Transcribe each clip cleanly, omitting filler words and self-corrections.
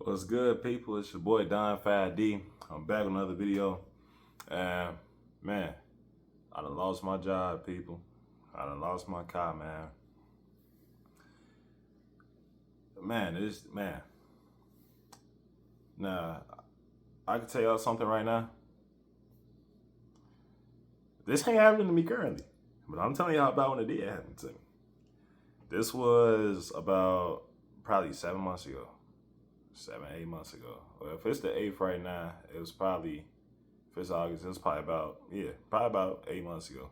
What's good, people? It's your boy Don 5D. I'm back with another video. And man, I done lost my job, people. I done lost my car, man. Man. Now, I can tell y'all something right now. This ain't happening to me currently, but I'm telling y'all about when it did happen to me. This was about probably 7 months ago. 8 months ago. Well, if it's the 8th right now, it was probably, if it's August, it was probably about 8 months ago.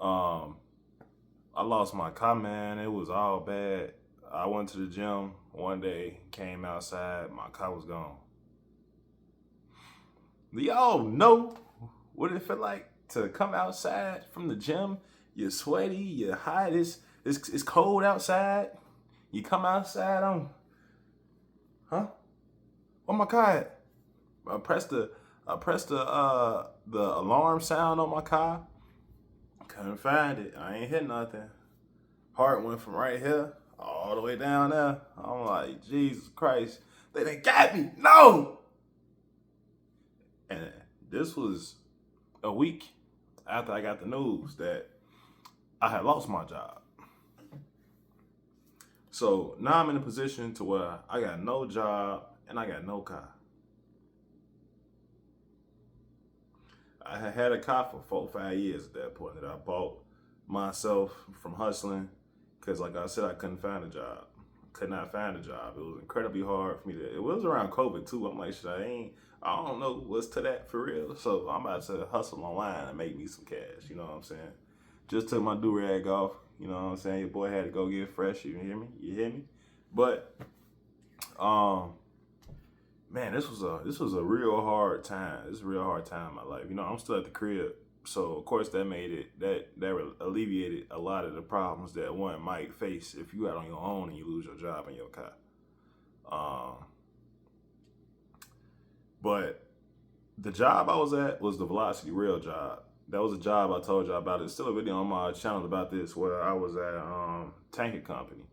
I lost my car, man. It was all bad. I went to the gym one day, came outside, my car was gone. Do y'all know what it feel like to come outside from the gym? You're sweaty, you're hot, it's cold outside. You come outside where my car at? I pressed the alarm sound on my car. Couldn't find it. I ain't hit nothing. Heart went from right here all the way down there. I'm like, Jesus Christ, they done got me. No! And this was a week after I got the news that I had lost my job. So now I'm in a position to where I got no job and I got no car. I had a car for 4 or 5 years at that point that I bought myself from hustling because, like I said, I couldn't find a job. Could not find a job. It was incredibly hard for me to. It was around COVID too. I'm like, I don't know what's to that for real. So I'm about to hustle online and make me some cash. You know what I'm saying? Just took my do-rag off. You know what I'm saying? Your boy had to go get fresh. You hear me? You hear me? But, man, this was a real hard time. This is a real hard time in my life. You know, I'm still at the crib. So, of course, that made it, that alleviated a lot of the problems that one might face if you out on your own and you lose your job and your car. But the job I was at was the Velocity Rail job. That was a job I told you about. There's still a video on my channel about this where I was at tanker company.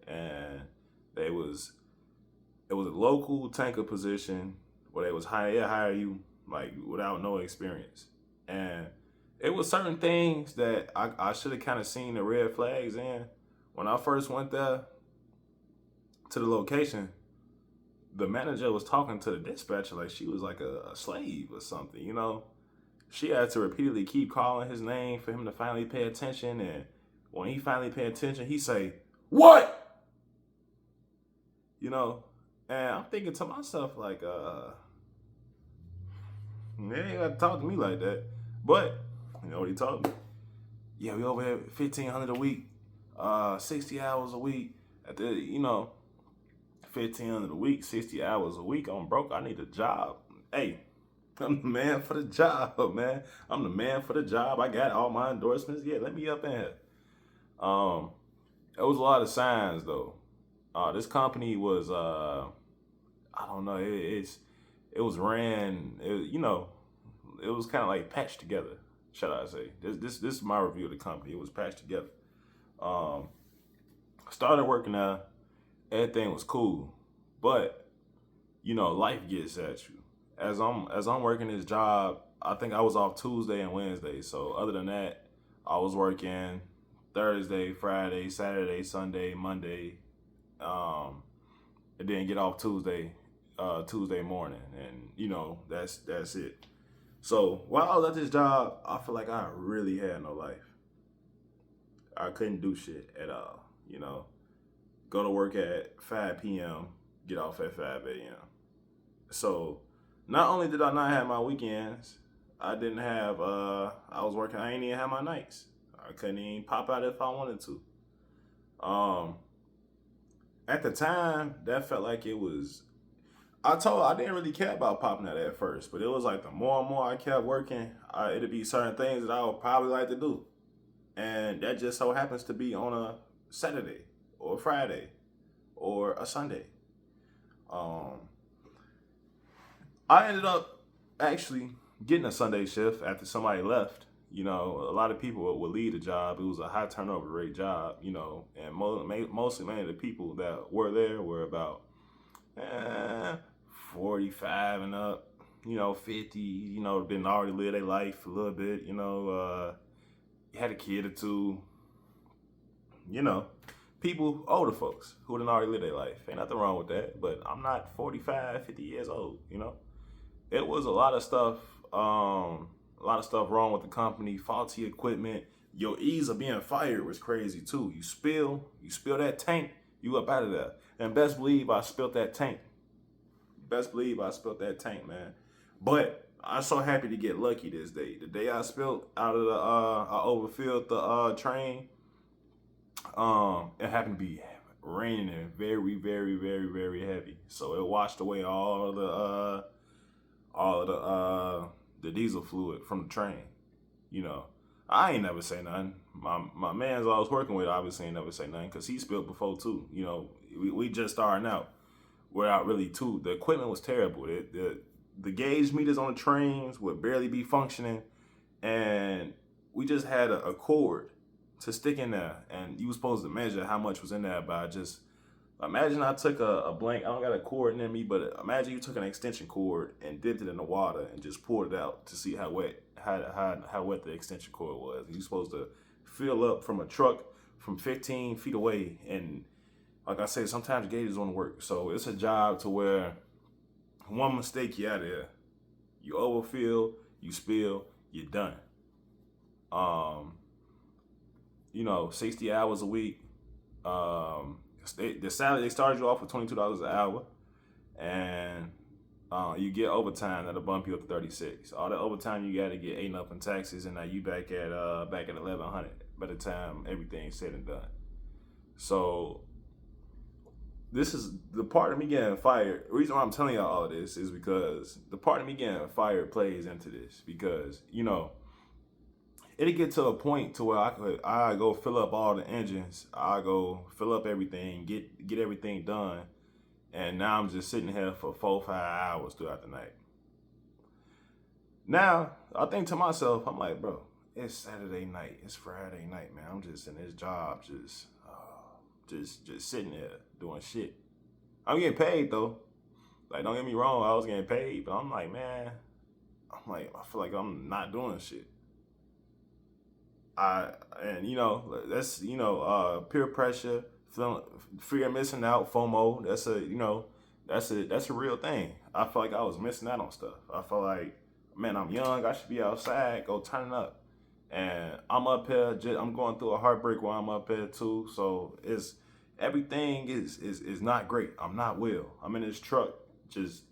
And it was a local tanker position where they hire you like without no experience. And it was certain things that I should have kind of seen the red flags in. When I first went there to the location, the manager was talking to the dispatcher like she was like a slave or something, you know? She had to repeatedly keep calling his name for him to finally pay attention. And when he finally paid attention, he say, "What?" You know? And I'm thinking to myself like, they ain't got to talk to me like that. But, you know what he told me? Yeah, we over here $1,500 a week, 60 hours a week. At the, you know, $1,500 a week, 60 hours a week. I'm broke. I need a job. Hey, I'm the man for the job, man. I'm the man for the job. I got all my endorsements. Yeah, let me up in here. There was a lot of signs though. This company was, I don't know. It was ran. You know, it was kind of like patched together. Shall I say? This is my review of the company. It was patched together. Started working there. Everything was cool, but you know, life gets at you. As I'm working this job, I think I was off Tuesday and Wednesday. So other than that, I was working Thursday, Friday, Saturday, Sunday, Monday, and then get off Tuesday morning, and you know that's it. So while I was at this job, I feel like I really had no life. I couldn't do shit at all. You know, go to work at 5 p.m., get off at 5 a.m. So not only did I not have my weekends, I didn't have, I was working, I ain't even have my nights. I couldn't even pop out if I wanted to. At the time, that felt like it was, I didn't really care about popping out at first, but it was like the more and more I kept working, it'd be certain things that I would probably like to do. And that just so happens to be on a Saturday or a Friday or a Sunday. I ended up actually getting a Sunday shift after somebody left. You know, a lot of people would leave the job. It was a high turnover rate job, you know, and mostly many of the people that were there were about eh, 45 and up, 50, been already lived their life a little bit, had a kid or two, you know, people, older folks who done already lived their life. Ain't nothing wrong with that, but I'm not 45, 50 years old. It was a lot of stuff wrong with the company, faulty equipment. Your ease of being fired was crazy too. You spill that tank, you up out of there. And best believe I spilled that tank. Man. But I'm so happy to get lucky this day. The day I spilled out of I overfilled the train. It happened to be raining very, very, very, very heavy. So it washed away all of the diesel fluid from the train. I ain't never say nothing. My man's I was working with obviously ain't never say nothing because he spilled before too. We just starting out. We're out really too. The equipment was terrible. The gauge meters on the trains would barely be functioning, and we just had a cord to stick in there, and you were supposed to measure how much was in there by just imagine I took a blank. I don't got a cord near me, but imagine you took an extension cord and dipped it in the water and just poured it out to see how wet the extension cord was. And you're supposed to fill up from a truck from 15 feet away, and like I said, sometimes gauges don't work. So it's a job to where one mistake, you're out of here. You overfill, you spill, you're done. 60 hours a week. The salary, they started you off with $22 an hour, and you get overtime that'll bump you up to 36. All the overtime you got to get eaten up in taxes, and now you back at 1100 by the time everything's said and done. So this is the part of me getting fired. The reason why I'm telling y'all all of this is because the part of me getting fired plays into this because it'll get to a point to where I go fill up all the engines. I go fill up everything, get everything done. And now I'm just sitting here for 4 or 5 hours throughout the night. Now, I think to myself, I'm like, bro, it's Saturday night. It's Friday night, man. I'm just in this job, just sitting there doing shit. I'm getting paid, though. Like, don't get me wrong, I was getting paid. But I'm like, man, I feel like I'm not doing shit. That's peer pressure, fear of missing out, FOMO. That's a real thing. I feel like I was missing out on stuff. I feel like, man, I'm young. I should be outside, go turn it up. And I'm up here. I'm going through a heartbreak while I'm up here too. So everything is not great. I'm not well. I'm in this truck, just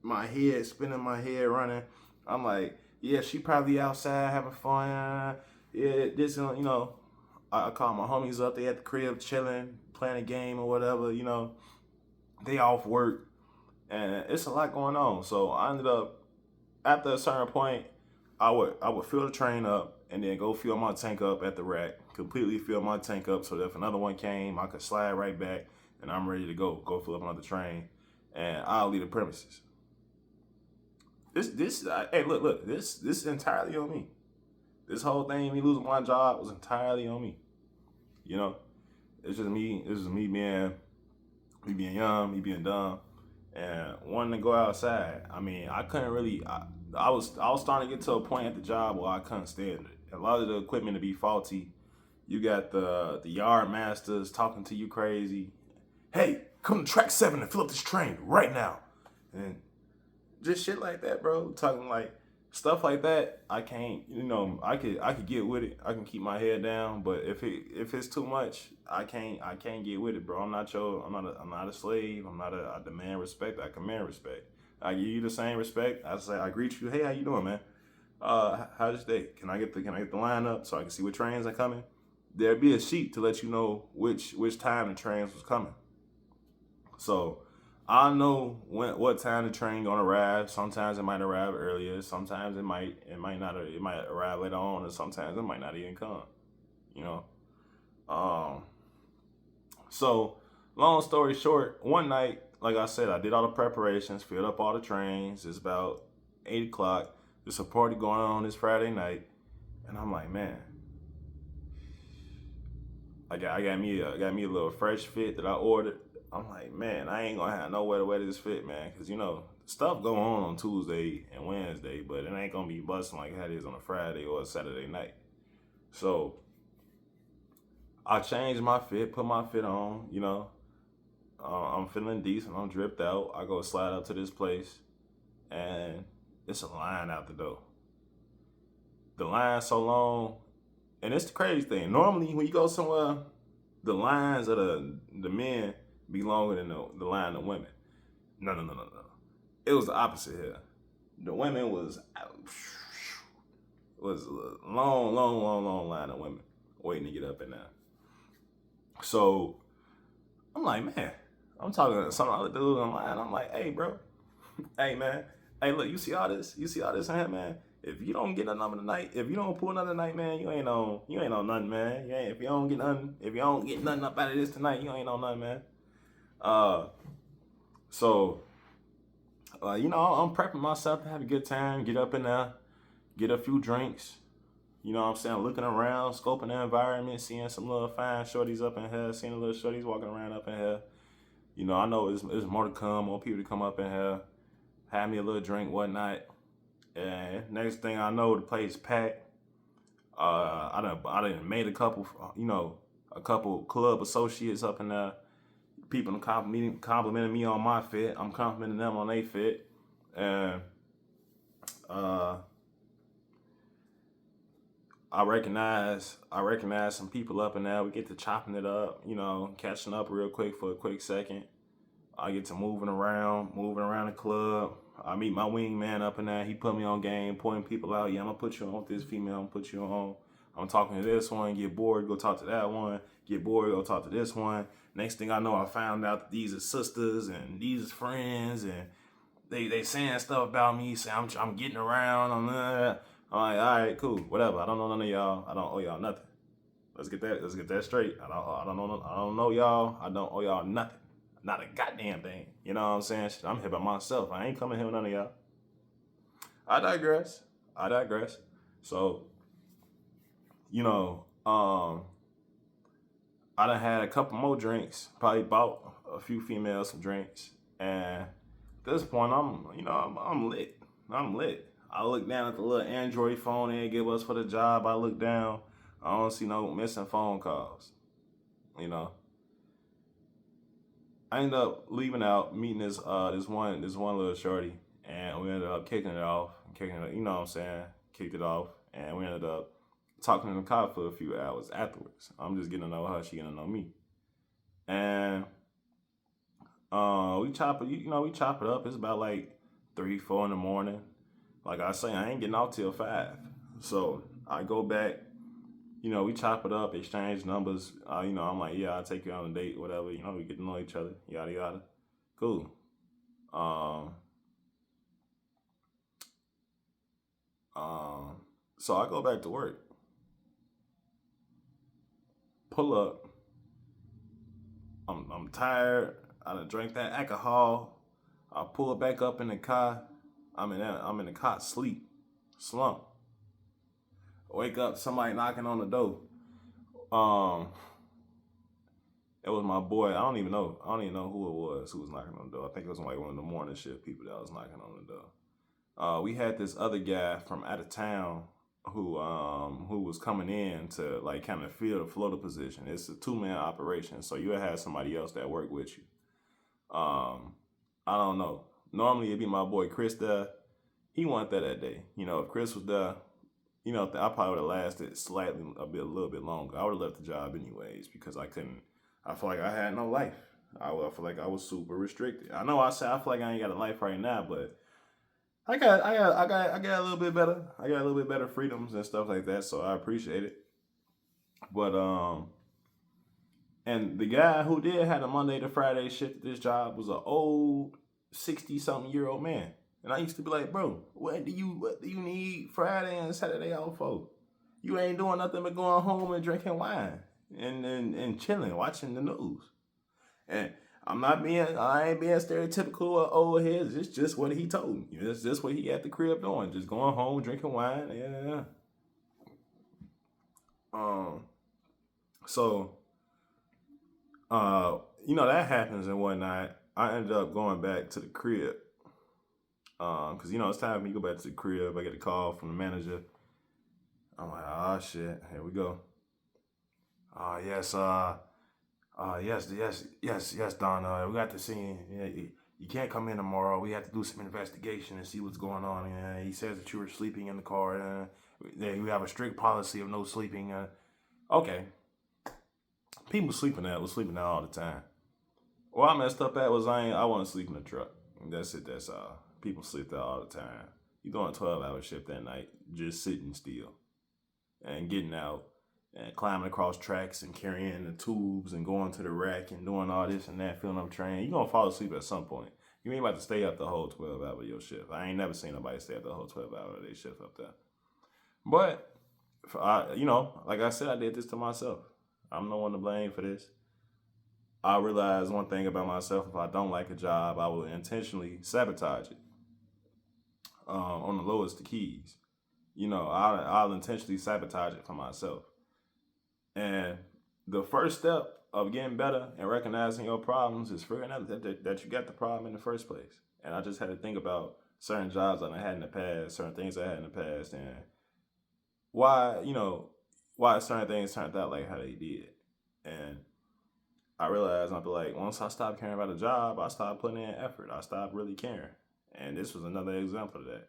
my head spinning, my head running. I'm like, yeah, she probably outside having fun. Yeah, I call my homies up. They at the crib chilling, playing a game or whatever. They off work, and it's a lot going on. So I ended up after a certain point, I would fill the train up and then go fill my tank up at the rack. Completely fill my tank up so that if another one came, I could slide right back and I'm ready to go fill up another train, and I'll leave the premises. Hey, look, this is entirely on me. This whole thing, me losing my job, was entirely on me. It's just me. This is me being young, me being dumb, and wanting to go outside. I mean, I couldn't really. I was starting to get to a point at the job where I couldn't stand it. A lot of the equipment to be faulty. You got the yard masters talking to you crazy. Hey, come to track 7 and fill up this train right now, and just shit like that, bro. Talking like. Stuff like that, I can't. I could get with it. I can keep my head down, but if it's too much, I can't get with it, bro. I'm not a slave. I demand respect. I command respect. I give you the same respect. I greet you. Hey, how you doing, man? How's your day? Can I get the line up so I can see what trains are coming? There'd be a sheet to let you know which time the trains was coming. So I know what time the train gonna arrive. Sometimes it might arrive earlier. Sometimes it might not. It might arrive later on, or sometimes it might not even come. So long story short, one night, like I said, I did all the preparations, filled up all the trains. It's about 8 o'clock. There's a party going on this Friday night, and I'm like, man, I got me a little fresh fit that I ordered I'm like, man, I ain't gonna have nowhere to wear this fit, man, because stuff going on Tuesday and Wednesday, but it ain't gonna be busting like how it is on a Friday or a Saturday night. So I changed my fit, put my fit on, I'm feeling decent. I'm dripped out. I go slide up to this place, and it's a line out the door. The line's so long, and it's the crazy thing. Normally, when you go somewhere, the lines of the men be longer than the line of women. No. It was the opposite here. The women was a long line of women waiting to get up in there. So I'm like, man, I'm talking to some other dude online. I'm like, hey, bro, hey, man, hey, look, you see all this? You see all this in here, man? If you don't get another night, if you don't pull another night, man, you ain't on nothing, man. If you don't get nothing up out of this tonight, you ain't on nothing, man. So I'm prepping myself to have a good time, get up in there, get a few drinks. You know what I'm saying? Looking around, scoping the environment, seeing some little fine shorties up in here, seeing the little shorties walking around up in here. I know it's more to come, more people to come up in here, have me a little drink, whatnot. And next thing I know, the place packed. I done made a couple club associates up in there. People complimenting me on my fit. I'm complimenting them on their fit. And I recognize some people up in there. We get to chopping it up, catching up real quick for a quick second. I get to moving around the club. I meet my wingman up in there. He put me on game, pointing people out. Yeah, I'm gonna put you on with this female. I'm gonna put you on. I'm talking to this one. Get bored, go talk to that one. Get bored, go talk to this one. Next thing I know, I found out that these are sisters and these are friends, and they saying stuff about me. Say I'm getting around. I'm like, all right, cool, whatever. I don't know none of y'all. I don't owe y'all nothing. Let's get that straight. I don't know y'all. I don't owe y'all nothing. Not a goddamn thing. You know what I'm saying? I'm here by myself. I ain't coming here with none of y'all. I digress. So, I done had a couple more drinks. Probably bought a few females some drinks. And at this point, I'm lit. I'm lit. I look down at the little Android phone they give us for the job. I look down. I don't see no missing phone calls. I ended up leaving out, meeting this one little shorty, and we ended up kicking it off, kicked it off, and we ended up talking in the car for a few hours afterwards. I'm just getting to know her, she getting to know me, and we chop it up. It's about like 3-4 in the morning. Like I say, I ain't getting out till 5, so I go back. We chop it up, exchange numbers. I'm like, yeah, I'll take you on a date, whatever. We get to know each other, yada, yada. Cool. So I go back to work. Pull up. I'm tired. I done drank that alcohol. I pull back up in the car. I'm in the car, slump. Wake up, somebody knocking on the door. It was my boy. I don't even know who it was who was knocking on the door. I think it was like one of the morning shift people that was knocking on the door. We had this other guy from out of town who was coming in to like kind of fill the floater position. It's a 2-man operation, so you have somebody else that work with you. I don't know. Normally it'd be my boy Chris there. He wasn't there that day. If Chris was there, I probably would have lasted a little bit longer. I would have left the job anyways because I couldn't. I feel like I had no life. I feel like I was super restricted. I know I feel like I ain't got a life right now, but I got a little bit better. I got a little bit better freedoms and stuff like that, so I appreciate it. But and the guy who did have a Monday to Friday shift at this job was an old 60-something-year-old man. And I used to be like, bro, what do you need Friday and Saturday off for? You ain't doing nothing but going home and drinking wine and chilling, watching the news. And I ain't being stereotypical or old heads. It's just what he told me. It's just what he at the crib doing. Just going home, drinking wine. Yeah. So that happens and whatnot. I ended up going back to the crib. Cause it's time for me to go back to the crib. I get a call from the manager. I'm like, oh shit, here we go. Yes, yes, Don. We got to see. Yeah, you can't come in tomorrow. We have to do some investigation and see what's going on. He says that you were sleeping in the car. We have a strict policy of no sleeping. Okay, people sleeping there was sleeping there all the time. What I messed up at was I wasn't sleeping in the truck. That's it. That's all. People sleep there all the time. You doing a 12-hour shift that night, just sitting still and getting out and climbing across tracks and carrying the tubes and going to the rack and doing all this and that, filling up train. You're going to fall asleep at some point. You ain't about to stay up the whole 12 hour of your shift. I ain't never seen nobody stay up the whole 12 hour of their shift up there. But, like I said, I did this to myself. I'm no one to blame for this. I realize one thing about myself: if I don't like a job, I will intentionally sabotage it on the lowest of keys. I'll intentionally sabotage it for myself. And the first step of getting better and recognizing your problems is figuring out that you got the problem in the first place. And I just had to think about certain jobs that I had in the past, certain things I had in the past, and why certain things turned out like how they did. And I realized I'd be like, once I stopped caring about a job, I stopped putting in effort. I stopped really caring. And this was another example of that.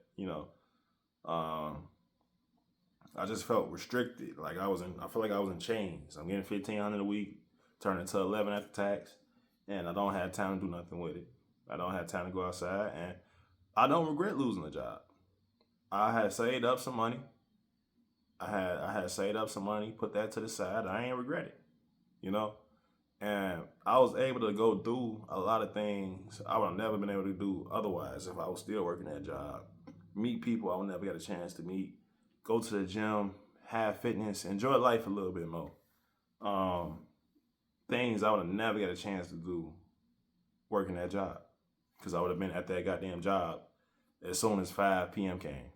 I just felt restricted. Like I feel like I was in chains. I'm getting $1,500 a week, turning to 11 after tax, and I don't have time to do nothing with it. I don't have time to go outside, and I don't regret losing the job. I had saved up some money. I had saved up some money, put that to the side. I ain't regret it, And I was able to go do a lot of things I would have never been able to do otherwise if I was still working that job. Meet people I would never get a chance to meet. Go to the gym, have fitness, enjoy life a little bit more. Things I would have never got a chance to do working that job, because I would have been at that goddamn job as soon as 5 p.m. came.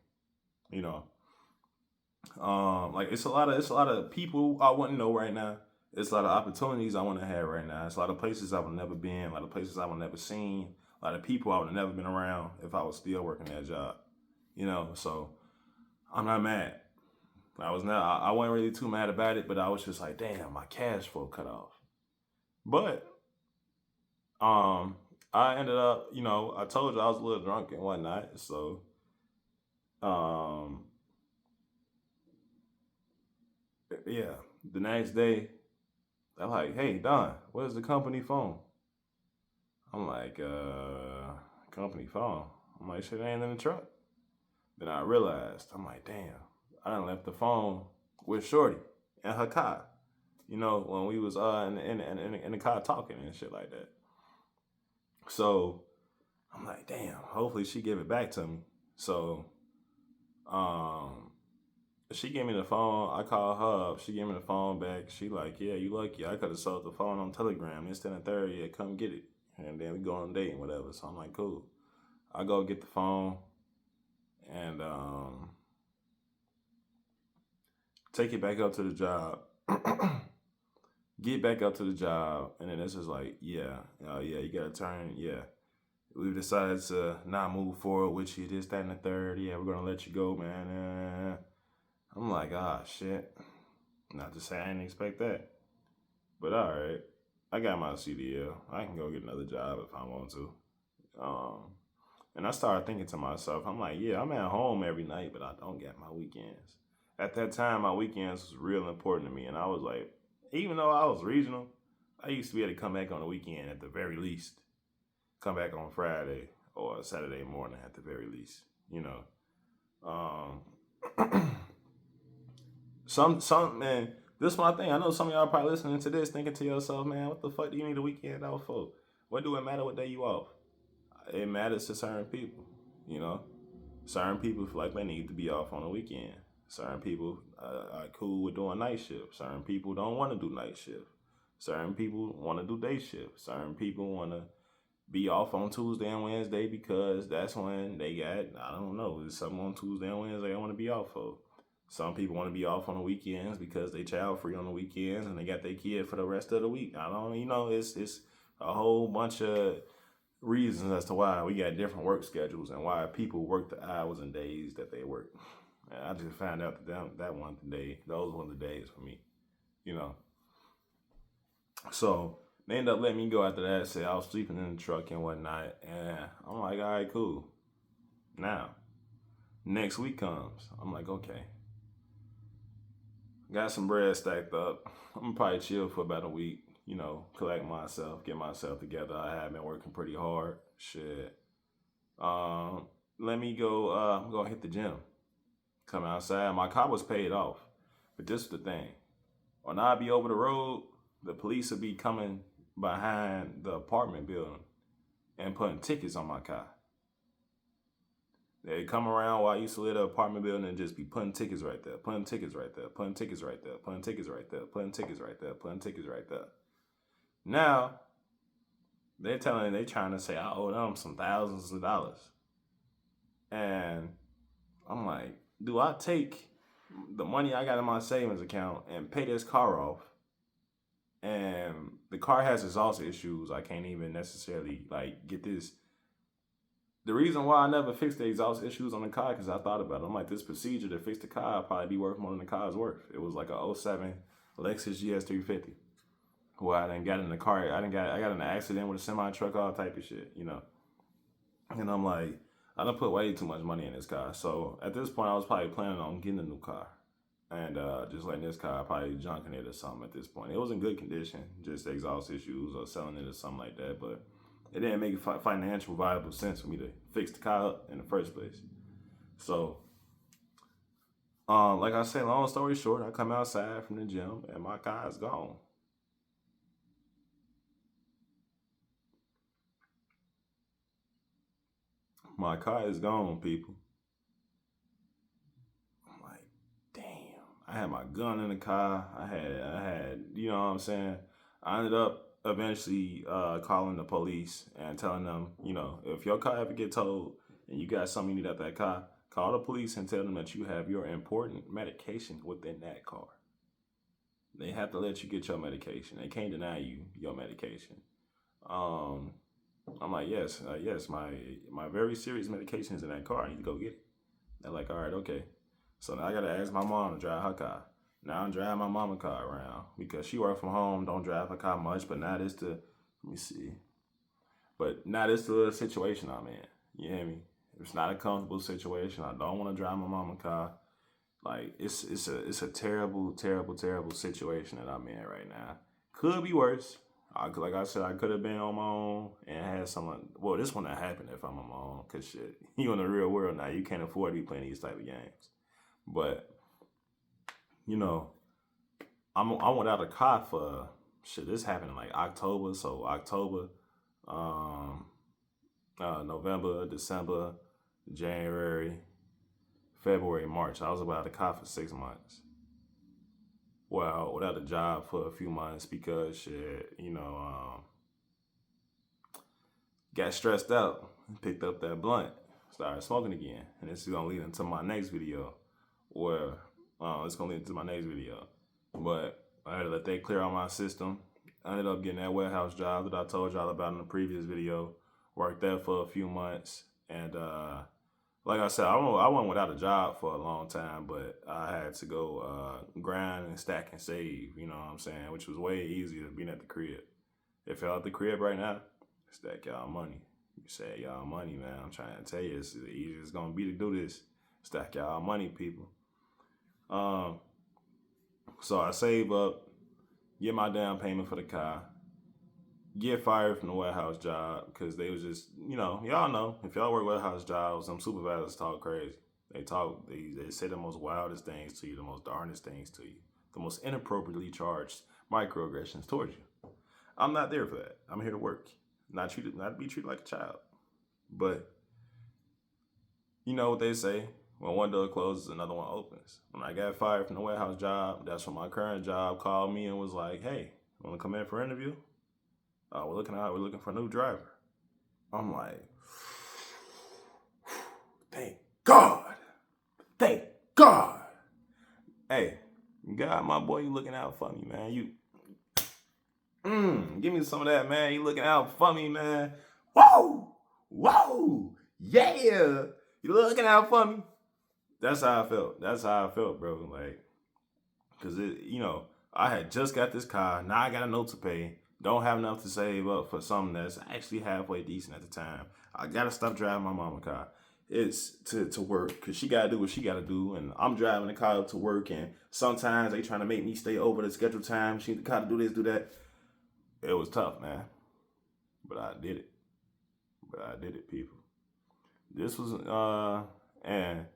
Like it's a lot of people I wouldn't know right now. It's a lot of opportunities I want to have right now. It's a lot of places I would never been, a lot of places I would never seen, a lot of people I would have never been around if I was still working that job. So I'm not mad. I wasn't really too mad about it, but I was just like, damn, my cash flow cut off. But I ended up, I told you I was a little drunk and whatnot. So yeah, the next day they're like, hey Don, where's the company phone? I'm like, company phone? I'm like, shit ain't in the truck. Then I realized, I'm like, damn, I done left the phone with Shorty in her car. When we was in the car talking and shit like that. So I'm like, damn, hopefully she give it back to me. So she gave me the phone. I called her up. She gave me the phone back. She like, yeah, you lucky. I could have sold the phone on Telegram. It's 10 and 30. Yeah, come get it. And then we go on a date and whatever. So I'm like, cool. I go get the phone and take it back up to the job. Get back up to the job. And then it's just like, yeah, you got to turn. Yeah. We've decided to not move forward with you. This, that, and the third. Yeah, we're going to let you go, man. I'm like, shit. Not to say I didn't expect that. But all right. I got my CDL. I can go get another job if I want to. And I started thinking to myself, I'm like, yeah, I'm at home every night, but I don't get my weekends. At that time, my weekends was real important to me. And I was like, even though I was regional, I used to be able to come back on the weekend at the very least. Come back on Friday or Saturday morning at the very least, Some man, this is my thing. I know some of y'all probably listening to this thinking to yourself, man, what the fuck do you need a weekend off for? What do it matter what day you off? It matters to certain people, Certain people feel like they need to be off on the weekend. Certain people are cool with doing night shift. Certain people don't want to do night shift. Certain people want to do day shift. Certain people want to be off on Tuesday and Wednesday because that's when they got, I don't know, there's something on Tuesday and Wednesday I want to be off for. Some people want to be off on the weekends because they child free on the weekends and they got their kid for the rest of the week. I don't, it's a whole bunch of reasons as to why we got different work schedules and why people work the hours and days that they work. And I just found out that those were the days for me, you know. So they ended up letting me go after that. Say I was sleeping in the truck and whatnot, and I'm like, all right, cool. Now, next week comes. I'm like, okay, got some bread stacked up. I'm gonna probably chill for about a week, you know, collect myself, get myself together. I have been working pretty hard. Shit. Let me go. I'm gonna hit the gym. Come outside. My car was paid off, but this is the thing. When I be over the road, the police will be coming behind the apartment building and putting tickets on my car. They come around while I used to live in the apartment building and just be putting tickets right there, putting tickets right there, putting tickets right there, putting tickets right there, putting tickets right there, putting tickets right there. Now, they trying to say I owe them some thousands of dollars. And I'm like, do I take the money I got in my savings account and pay this car off? And the car has exhaust issues. I can't even necessarily get this. The reason why I never fixed the exhaust issues on the car, because I thought about it. I'm like, this procedure to fix the car would probably be worth more than the car's worth. It was like a 07 Lexus GS350. Well, I done got in the car. I got in an accident with a semi truck, all type of shit, you know. And I'm like, I done put way too much money in this car. So at this point, I was probably planning on getting a new car and just letting this car probably junking it or something at this point. It was in good condition, just exhaust issues or selling it or something like that. But it didn't make financial viable sense for me to fix the car up in the first place. So, like I said, long story short, I come outside from the gym and my car is gone. My car is gone, people. I'm like, damn. I had my gun in the car. I had, you know what I'm saying? I ended up eventually calling the police and telling them, you know, if your car ever get towed and you got something you need out that car, call the police and tell them that you have your important medication within that car. They have to let you get your medication. They can't deny you your medication. I'm like, yes, my very serious medication is in that car. I need to go get it. They're like, all right, okay. So now I gotta ask my mom to drive her car. Now I'm driving my mama's car around because she work from home, don't drive her car much. But now let me see. But now this the situation I'm in. You hear me? It's not a comfortable situation. I don't want to drive my mama's car. Like it's a terrible, terrible, terrible situation that I'm in right now. Could be worse. Like I said, I could have been on my own and had someone. Well, this wouldn't have happened if I'm on my own, cause shit, you in the real world now. You can't afford to be playing these type of games. But you know, I went out of car for shit. This happened in like October, so October, November, December, January, February, March. I was without a car for 6 months. Well, without a job for a few months because shit, you know, got stressed out, picked up that blunt, started smoking again, and this is gonna lead into my next video, where it's gonna lead into my next video. But I had to let that clear out my system. I ended up getting that warehouse job that I told y'all about in the previous video. Worked there for a few months, and like I said, I went without a job for a long time, but I had to go grind and stack and save, you know what I'm saying, which was way easier than being at the crib. If y'all at the crib right now, stack y'all money. You say y'all money, man. I'm trying to tell you, it's the easiest it's gonna be to do this. Stack y'all money, people. So I save up, get my down payment for the car, get fired from the warehouse job because they was just, you know, y'all know, if y'all work warehouse jobs, some supervisors talk crazy. They say the most wildest things to you, the most darndest things to you, the most inappropriately charged microaggressions towards you. I'm not there for that. I'm here to work, not to be treated like a child. But you know what they say, when one door closes, another one opens. When I got fired from the warehouse job, that's when my current job called me and was like, hey, want to come in for an interview? We're looking for a new driver. I'm like, thank God. Thank God. Hey, God, my boy, you looking out for me, man. Give me some of that, man. You looking out for me, man. Whoa, whoa, yeah. You looking out for me. That's how I felt. That's how I felt, bro. Like, cause I had just got this car. Now I got a note to pay. Don't have enough to save up for something that's actually halfway decent at the time. I gotta stop driving my mama car. It's to work because she gotta do what she gotta do, and I'm driving the car to work. And sometimes they trying to make me stay over the scheduled time. She gotta do this, do that. It was tough, man, but I did it. People. This was and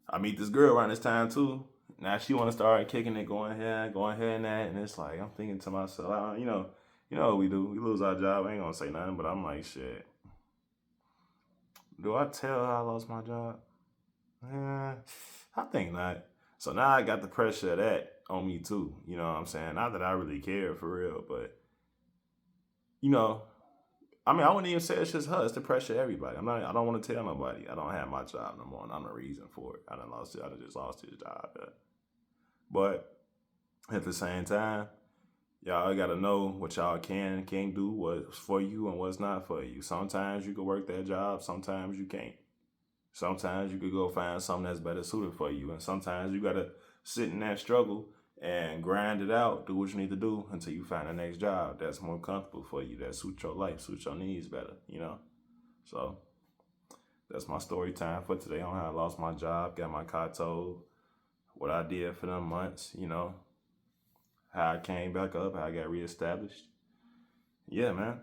I meet this girl around this time too. Now she want to start kicking it, going here and that, and it's like I'm thinking to myself, what we do? We lose our job. I ain't gonna say nothing, but I'm like, shit. Do I tell her I lost my job? I think not. So now I got the pressure of that on me too. You know what I'm saying? Not that I really care for real, but I wouldn't even say it's just her. It's the pressure of everybody. I don't want to tell nobody I don't have my job no more, and I'm the reason for it. I just lost his job. But at the same time, y'all gotta know what y'all can and can't do, what's for you and what's not for you. Sometimes you can work that job, sometimes you can't. Sometimes you could go find something that's better suited for you, and sometimes you gotta sit in that struggle and grind it out, do what you need to do until you find the next job that's more comfortable for you, that suits your life, suits your needs better, So that's my story time for today on how I lost my job, got my car towed, what I did for them months, how I came back up, how I got reestablished. Yeah, man.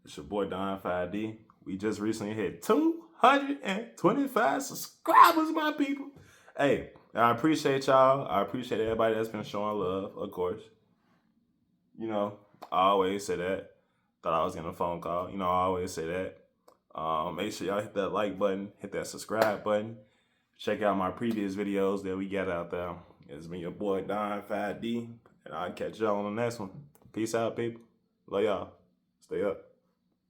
It's your boy Don 5D. We just recently hit 225 subscribers, my people. Hey, I appreciate y'all. I appreciate everybody that's been showing love, of course. I always say that. Thought I was getting a phone call. I always say that. Make sure y'all hit that like button, hit that subscribe button. Check out my previous videos that we got out there. It's been your boy Don 5D, and I'll catch y'all on the next one. Peace out, people. Love y'all. Stay up.